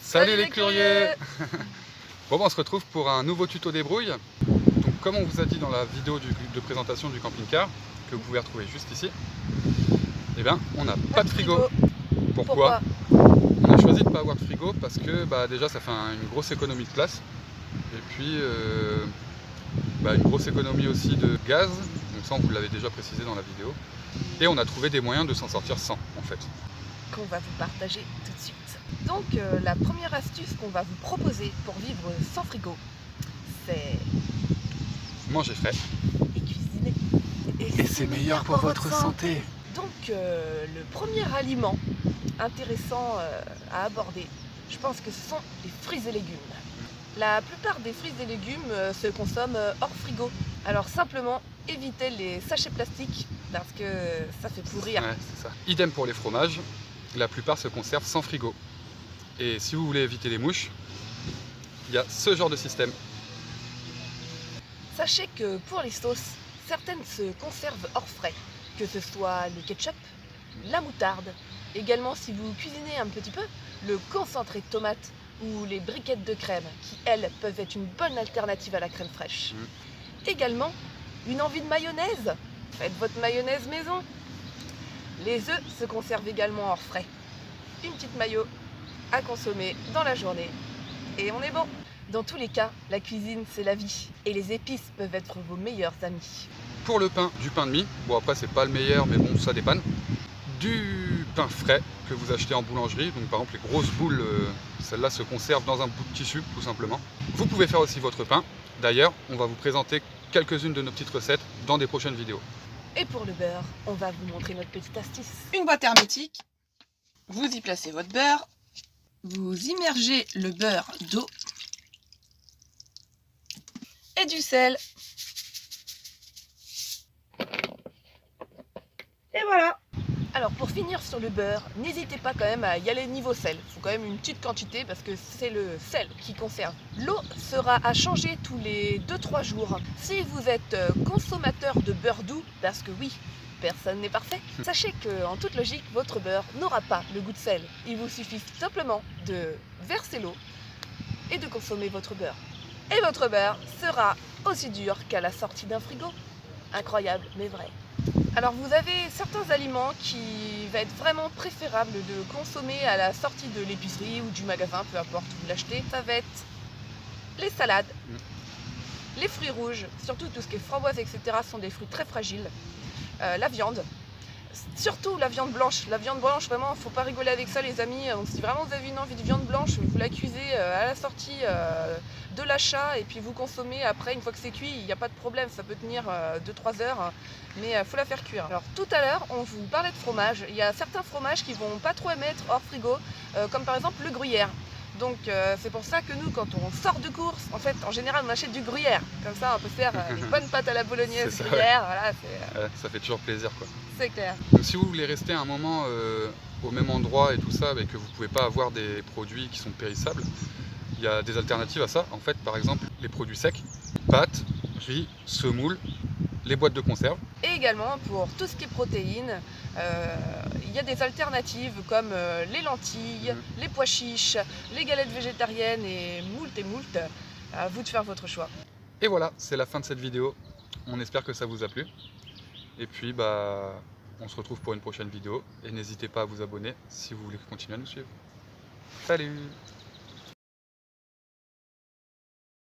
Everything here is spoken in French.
Salut les curieux. Bon, on se retrouve pour un nouveau tuto débrouille. Donc comme on vous a dit dans la vidéo de présentation du camping-car, que vous pouvez retrouver juste ici, eh bien on n'a pas de frigo. Pourquoi? On a choisi de ne pas avoir de frigo parce que déjà ça fait une grosse économie de place. Et puis une grosse économie aussi de gaz. Donc ça on vous l'avait déjà précisé dans la vidéo. Et on a trouvé des moyens de s'en sortir sans en fait. Qu'on va vous partager tout de suite. Donc la première astuce qu'on va vous proposer pour vivre sans frigo, c'est manger frais et cuisiner. Et c'est meilleur pour votre santé. Donc le premier aliment intéressant à aborder, je pense que ce sont les fruits et légumes. La plupart des fruits et légumes se consomment hors frigo. Alors simplement évitez les sachets plastiques parce que ça fait pourrir. Ouais, c'est ça. Idem pour les fromages, la plupart se conservent sans frigo. Et si vous voulez éviter les mouches, il y a ce genre de système. Sachez que pour les sauces, certaines se conservent hors frais, que ce soit le ketchup, la moutarde, également si vous cuisinez un petit peu, le concentré de tomate ou les briquettes de crème qui, elles, peuvent être une bonne alternative à la crème fraîche. Également, une envie de mayonnaise, faites votre mayonnaise maison. Les œufs se conservent également hors frais. Une petite mayo à consommer dans la journée et on est bon. Dans tous les cas, la cuisine c'est la vie et les épices peuvent être vos meilleurs amis. Pour le pain, du pain de mie, bon après c'est pas le meilleur mais bon ça dépanne. Du pain frais que vous achetez en boulangerie, donc par exemple les grosses boules, celles-là se conservent dans un bout de tissu tout simplement. Vous pouvez faire aussi votre pain, d'ailleurs on va vous présenter quelques-unes de nos petites recettes dans des prochaines vidéos. Et pour le beurre, on va vous montrer notre petite astuce. Une boîte hermétique, vous y placez votre beurre, vous immergez le beurre d'eau et du sel. Et voilà. Alors pour finir sur le beurre, n'hésitez pas quand même à y aller niveau sel. Il faut quand même une petite quantité parce que c'est le sel qui conserve. L'eau sera à changer tous les 2-3 jours. Si vous êtes consommateur de beurre doux, parce que oui, personne n'est parfait, sachez qu'en toute logique, votre beurre n'aura pas le goût de sel. Il vous suffit simplement de verser l'eau et de consommer votre beurre. Et votre beurre sera aussi dur qu'à la sortie d'un frigo. Incroyable, mais vrai. Alors vous avez certains aliments qui va être vraiment préférable de consommer à la sortie de l'épicerie ou du magasin, peu importe où vous l'achetez. Ça va être les salades, les fruits rouges, surtout tout ce qui est framboise, etc. sont des fruits très fragiles. La viande, surtout la viande blanche. La viande blanche, vraiment, faut pas rigoler avec ça les amis. Donc, si vraiment vous avez une envie de viande blanche, vous la cuisez à la sortie de l'achat et puis vous consommez après, une fois que c'est cuit, il n'y a pas de problème, ça peut tenir 2-3 heures, mais il faut la faire cuire. Alors tout à l'heure, on vous parlait de fromage. Il y a certains fromages qui vont pas trop émettre hors frigo, comme par exemple le gruyère. Donc c'est pour ça que nous, quand on sort de course, en fait, en général, on achète du gruyère. Comme ça, on peut faire une bonne pâte à la bolognaise ça, gruyère. ouais. Voilà, ça fait toujours plaisir quoi. c'est clair. Donc, si vous voulez rester un moment au même endroit et tout ça, et que vous ne pouvez pas avoir des produits qui sont périssables, il y a des alternatives à ça. En fait, par exemple, les produits secs, pâtes, riz, semoule, les boîtes de conserve. Et également, pour tout ce qui est protéines, il y a des alternatives comme les lentilles, les pois chiches, les galettes végétariennes et moult. À vous de faire votre choix. Et voilà, c'est la fin de cette vidéo. On espère que ça vous a plu. Et puis, on se retrouve pour une prochaine vidéo. Et n'hésitez pas à vous abonner si vous voulez continuer à nous suivre. Salut!